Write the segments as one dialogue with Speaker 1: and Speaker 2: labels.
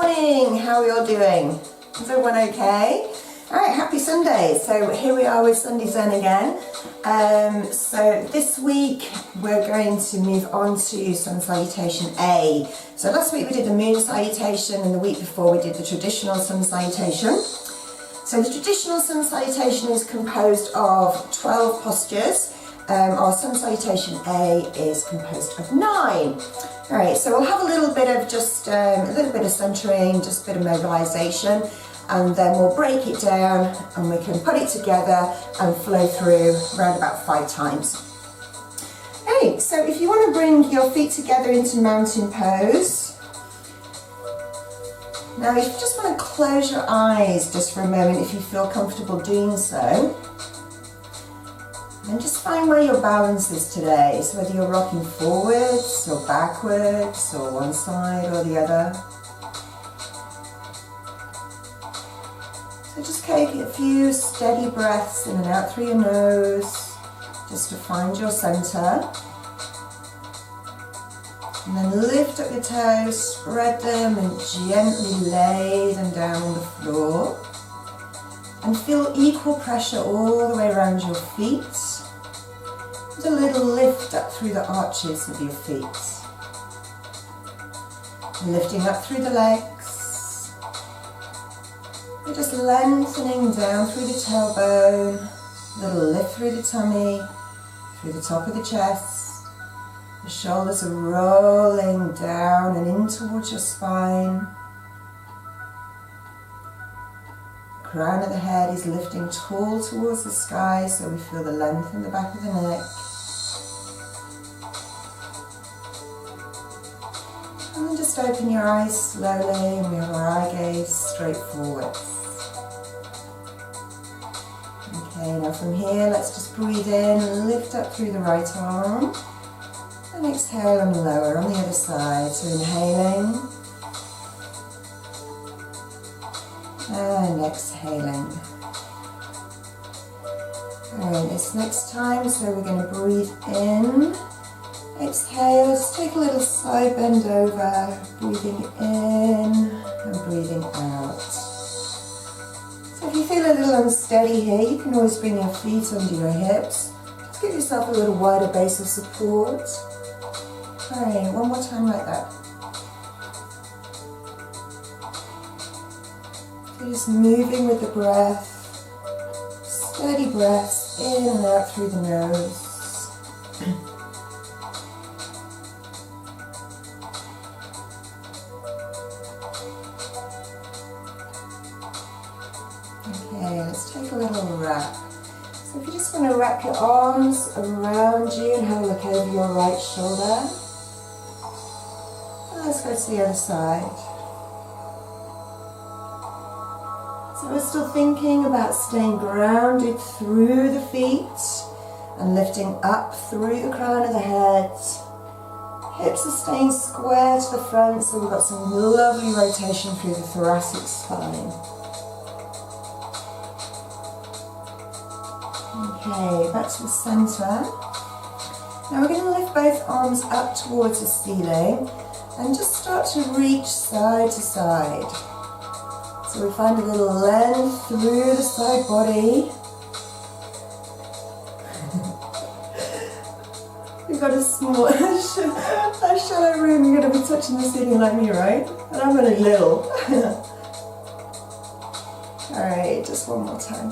Speaker 1: morning, how are you all doing? Is everyone okay? Alright, happy Sunday. So here we are with Sunday Zen again. So this week we're going to move on to Sun Salutation A. So last week we did the Moon Salutation and the week before we did the traditional Sun Salutation. So the traditional Sun Salutation is composed of 12 postures. Our Sun Salutation A is composed of 9. Alright, so we'll have a little bit of centering, just a bit of mobilization, and then we'll break it down and we can put it together and flow through around about 5 times. Okay, so if you want to bring your feet together into mountain pose. Now if you just want to close your eyes just for a moment if you feel comfortable doing so. And just find where your balance is today, so whether you're rocking forwards or backwards or one side or the other. So just take a few steady breaths in and out through your nose, just to find your center. And then lift up your toes, spread them and gently lay them down on the floor. And feel equal pressure all the way around your feet. With a little lift up through the arches of your feet. And lifting up through the legs. You're just lengthening down through the tailbone. A little lift through the tummy, through the top of the chest. The shoulders are rolling down and in towards your spine. Crown of the head is lifting tall towards the sky, so we feel the length in the back of the neck. And then just open your eyes slowly and we have our eye gaze straight forward. Okay, now from here let's just breathe in and lift up through the right arm. And exhale and lower on the other side. So inhaling. And exhaling. Alright, this next time, so we're going to breathe in, exhale, just take a little side bend over, breathing in and breathing out. So if you feel a little unsteady here, you can always bring your feet under your hips. Just give yourself a little wider base of support. Alright, one more time like that. Just moving with the breath, steady breaths in and out through the nose. Okay, let's take a little wrap. So if you just want to wrap your arms around you and have a look over your right shoulder. And let's go to the other side. So we're still thinking about staying grounded through the feet and lifting up through the crown of the head. Hips are staying square to the front, so we've got some lovely rotation through the thoracic spine. Okay, back to the center. Now we're going to lift both arms up towards the ceiling and just start to reach side to side. So we find a little length through the side body. We've got a small, a shallow room, you're going to be touching the ceiling like me, right? And I'm only little. Alright, just one more time.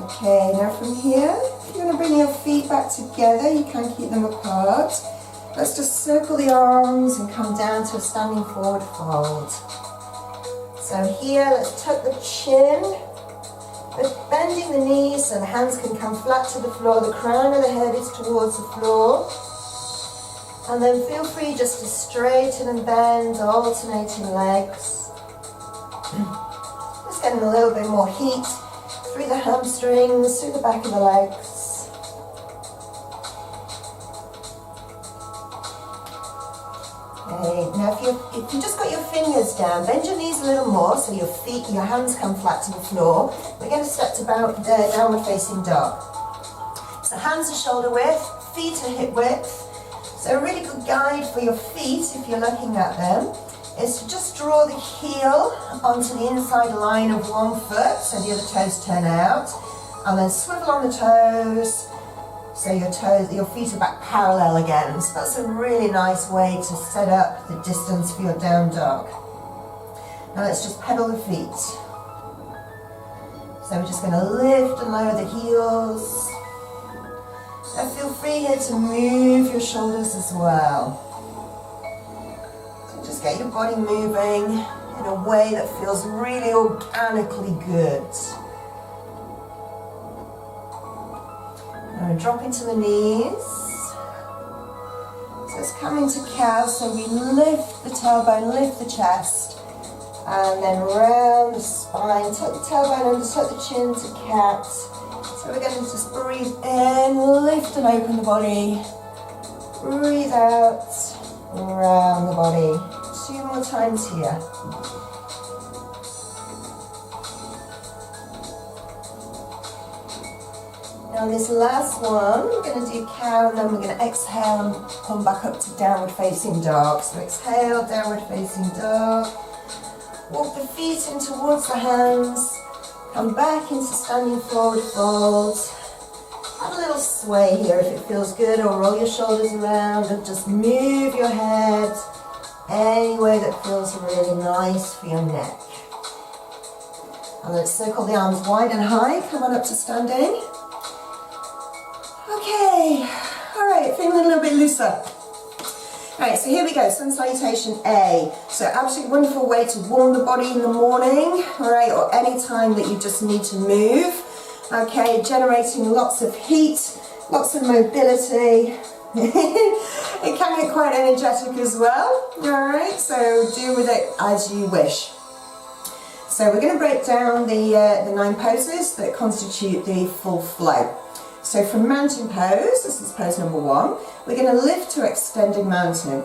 Speaker 1: Okay, now from here, if you want to bring your feet back together, you can keep them apart. Let's just circle the arms and come down to a standing forward fold. So here, let's tuck the chin, but bending the knees so the hands can come flat to the floor. The crown of the head is towards the floor. And then feel free just to straighten and bend, alternating legs. Just getting a little bit more heat through the hamstrings, through the back of the legs. Okay, now if you just got your fingers down, bend your knees a little more so your hands come flat to the floor. We're going to step to downward facing dog. So hands are shoulder width, feet are hip width. So a really good guide for your feet, if you're looking at them, is to just draw the heel onto the inside line of one foot, so the other toes turn out, and then swivel on the toes, so your feet are back parallel again. So that's a really nice way to set up the distance for your down dog. Now let's just pedal the feet. So we're just going to lift and lower the heels. And feel free here to move your shoulders as well. So just get your body moving in a way that feels really organically good. And drop into the knees. So it's coming to cow, so we lift the tailbone, lift the chest, and then round the spine, tuck the tailbone under, tuck the chin to cat. So we're going to just breathe in, lift and open the body. Breathe out, round the body. 2 more times here. Now this last one, we're going to do cow, and then we're going to exhale and come back up to downward facing dog. So exhale, downward facing dog. Walk the feet in towards the hands. Come back into standing forward fold. Have a little sway here if it feels good, or roll your shoulders around and just move your head any way that feels really nice for your neck. And let's circle the arms wide and high. Come on up to standing. Okay, all right, feeling a little bit looser. All right, so here we go, Sun Salutation A. So absolutely wonderful way to warm the body in the morning, all right, or any time that you just need to move. Okay, generating lots of heat, lots of mobility. It can get quite energetic as well, all right, so do with it as you wish. So we're going to break down the 9 poses that constitute the full flow. So from mountain pose, this is pose number 1, we're going to lift to extended mountain.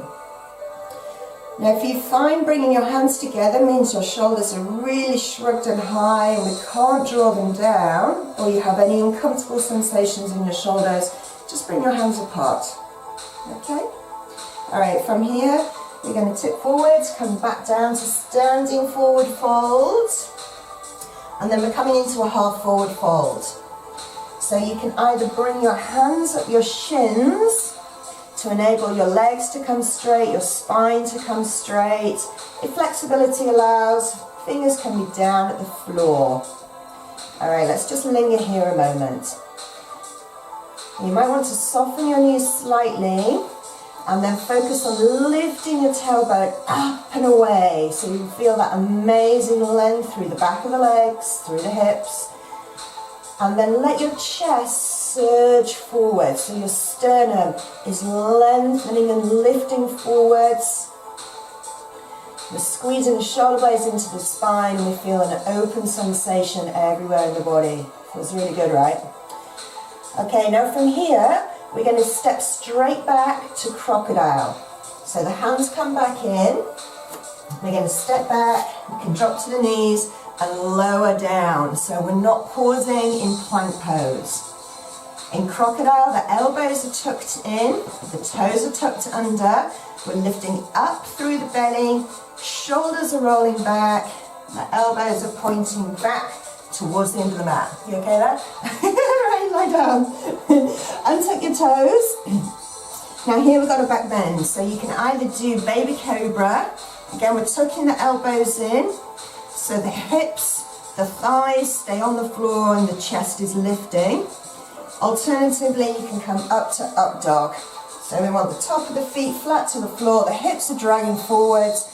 Speaker 1: Now if you find bringing your hands together means your shoulders are really shrugged and high and we can't draw them down, or you have any uncomfortable sensations in your shoulders, just bring your hands apart. Okay? Alright, from here we're going to tip forwards, come back down to standing forward fold, and then we're coming into a half forward fold. So you can either bring your hands up your shins to enable your legs to come straight, your spine to come straight. If flexibility allows, fingers can be down at the floor. All right, let's just linger here a moment. You might want to soften your knees slightly and then focus on lifting your tailbone up and away so you feel that amazing length through the back of the legs, through the hips. And then let your chest surge forward, so your sternum is lengthening and lifting forwards. We're squeezing the shoulder blades into the spine, and we feel an open sensation everywhere in the body. Feels really good, right? Okay, now from here, we're going to step straight back to crocodile. So the hands come back in, we're going to step back, you can drop to the knees, and lower down, so we're not pausing in plank pose. In crocodile, the elbows are tucked in, the toes are tucked under, we're lifting up through the belly, shoulders are rolling back, the elbows are pointing back towards the end of the mat. You okay there? Right, lie down. Untuck your toes. Now here we've got a back bend, so you can either do baby cobra, again we're tucking the elbows in, so the hips, the thighs stay on the floor and the chest is lifting. Alternatively, you can come up to up dog. So we want the top of the feet flat to the floor, the hips are dragging forwards,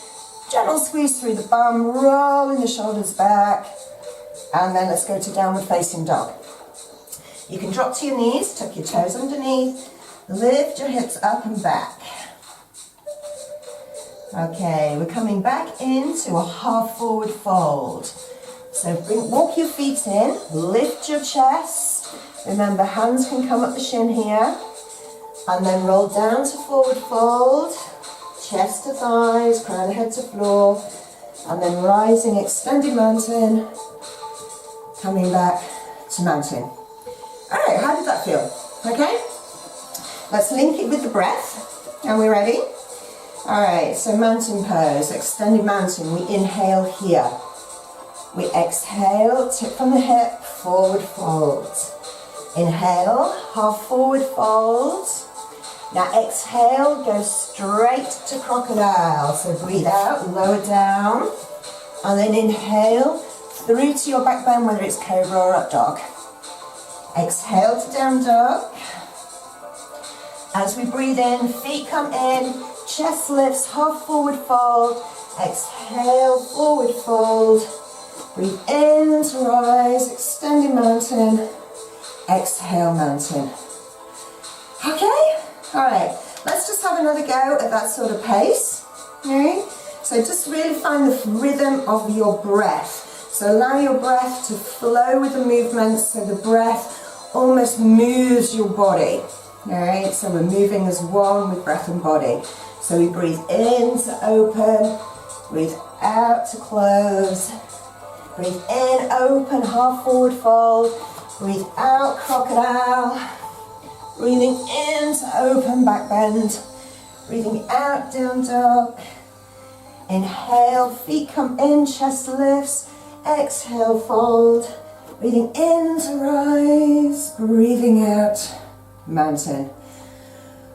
Speaker 1: gentle squeeze through the bum, rolling the shoulders back, and then let's go to downward facing dog. You can drop to your knees, tuck your toes underneath, lift your hips up and back. Okay, we're coming back into a half forward fold. So walk your feet in, lift your chest. Remember, hands can come up the shin here. And then roll down to forward fold, chest to thighs, crown of head to floor. And then rising, extended mountain, coming back to mountain. All right, how did that feel? Okay, let's link it with the breath. And we're ready? Alright, so mountain pose, extended mountain. We inhale here. We exhale, tip from the hip, forward fold. Inhale, half forward fold. Now exhale, go straight to crocodile. So breathe out, lower down. And then inhale through to your back bend, whether it's cobra or up dog. Exhale to down dog. As we breathe in, feet come in, chest lifts, half forward fold. Exhale, forward fold. Breathe in to rise, extended mountain. Exhale, mountain. Okay? Alright, let's just have another go at that sort of pace. Okay? So just really find the rhythm of your breath. So allow your breath to flow with the movement, so the breath almost moves your body. Alright, so we're moving as one with breath and body. So we breathe in to open, breathe out to close, breathe in, open, half forward fold, breathe out, crocodile, breathing in to open, back bend, breathing out, down dog, inhale, feet come in, chest lifts, exhale, fold, breathing in to rise, breathing out, mountain.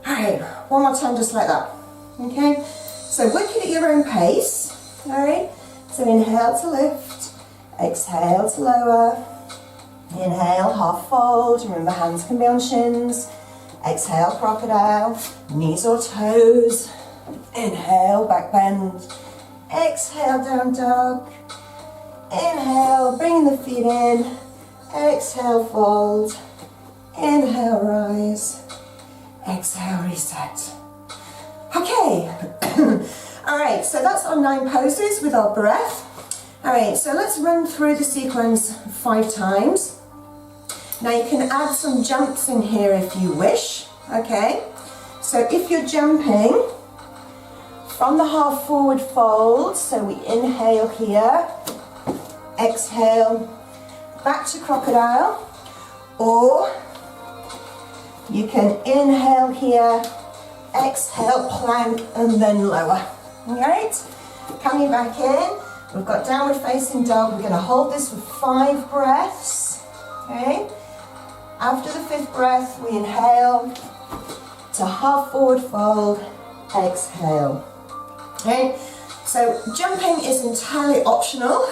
Speaker 1: Alright, one more time just like that. Okay, so work it at your own pace. Alright, so inhale to lift, exhale to lower, inhale, half fold, remember hands can be on shins, exhale, crocodile, knees or toes, inhale, back bend, exhale, down dog, inhale, bringing the feet in, exhale, fold, inhale, rise, exhale, reset. Okay, alright, so that's our 9 poses with our breath. Alright, so let's run through the sequence 5 times. Now you can add some jumps in here if you wish, okay? So if you're jumping from the half forward fold, so we inhale here, exhale, back to crocodile, or you can inhale here, exhale, plank, and then lower. Alright, coming back in, we've got downward facing dog. We're going to hold this for 5 breaths. Okay, after the 5th breath, we inhale to half forward fold, exhale. Okay, so jumping is entirely optional.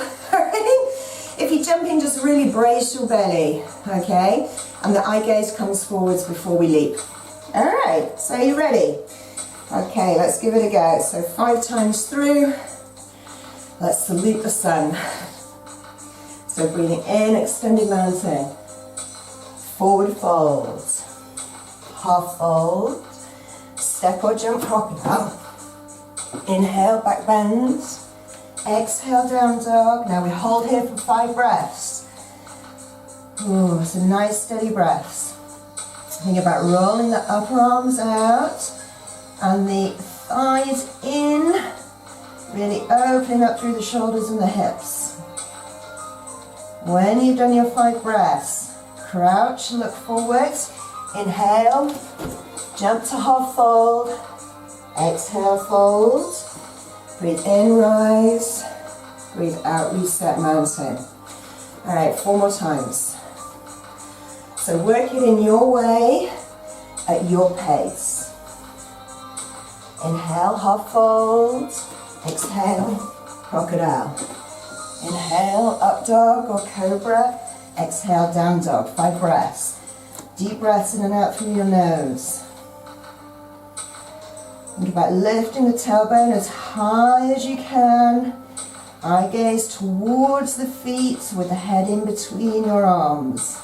Speaker 1: If you're jumping, just really brace your belly, okay? And the eye gaze comes forwards before we leap. All right, so you ready? Okay, let's give it a go. So 5 times through. Let's salute the sun. So breathing in, extended mountain. Forward fold. Half fold. Step or jump crocodile. Inhale, back bend. Exhale, down dog. Now we hold here for 5 breaths. Ooh, some nice steady breaths. Think about rolling the upper arms out and the thighs in, really opening up through the shoulders and the hips. When you've done your 5 breaths, crouch, look forwards, inhale, jump to half fold, exhale, fold, breathe in, rise, breathe out, reset, mountain. All right, 4 more times. So work it in your way, at your pace. Inhale, half fold. Exhale, crocodile. Inhale, up dog or cobra. Exhale, down dog. 5 breaths. Deep breaths in and out through your nose. Think about lifting the tailbone as high as you can. Eye gaze towards the feet with the head in between your arms.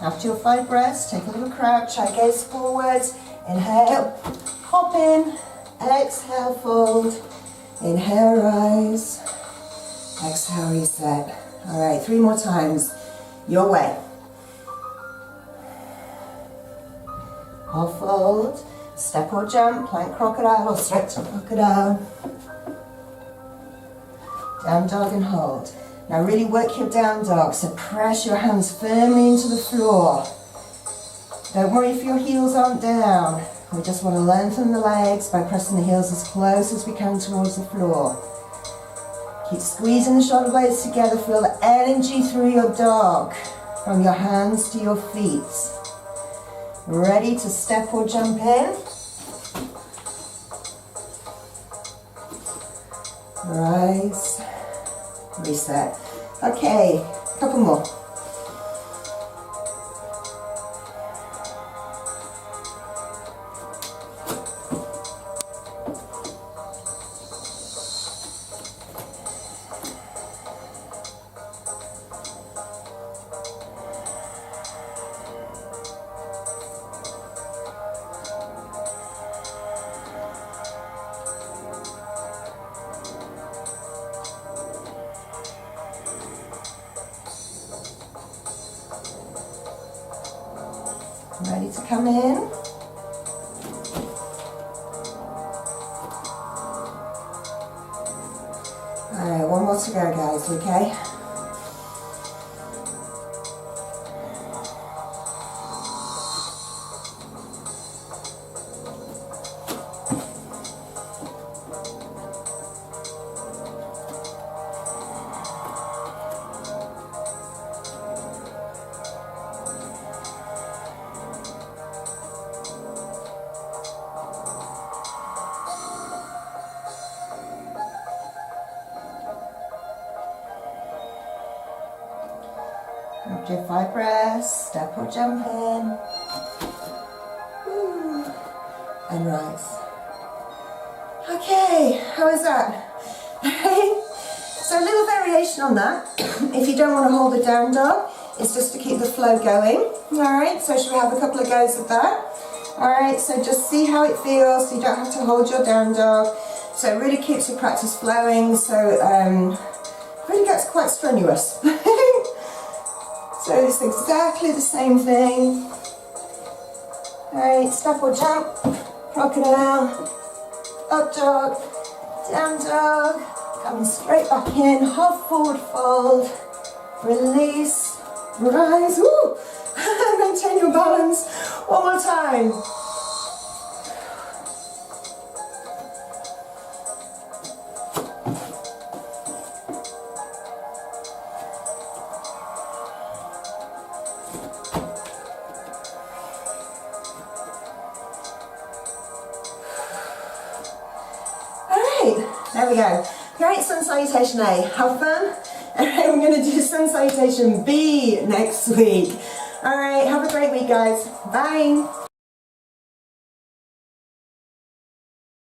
Speaker 1: After your 5 breaths, take a little crouch, eye gaze forwards, inhale, hop in, exhale, fold, inhale, rise, exhale, reset. All right, 3 more times, your way. Half fold, step or jump, plank crocodile or stretch crocodile. Down dog and hold. Now really work your down dog, so press your hands firmly into the floor. Don't worry if your heels aren't down. We just want to lengthen the legs by pressing the heels as close as we can towards the floor. Keep squeezing the shoulder blades together, feel the energy through your dog, from your hands to your feet. Ready to step or jump in? Rise, reset. Okay, couple more. Ready to come in? Alright, one more to go, guys, okay? After 5 breaths, step or jump in. Woo. And rise. Okay, how is that? So a little variation on that. If you don't want to hold the down dog, it's just to keep the flow going. Alright, so should we have a couple of goes at that? Alright, so just see how it feels, so you don't have to hold your down dog. So it really keeps your practice flowing, so it really gets quite strenuous. So it's exactly the same thing. Alright, step or jump, crocodile, up dog, down dog, coming straight back in, half forward fold, release, rise, woo! Maintain your balance, one more time. There we go. Great, Sun Salutation A. Have fun. Alright, we're going to do Sun Salutation B next week. Alright, have a great week, guys. Bye.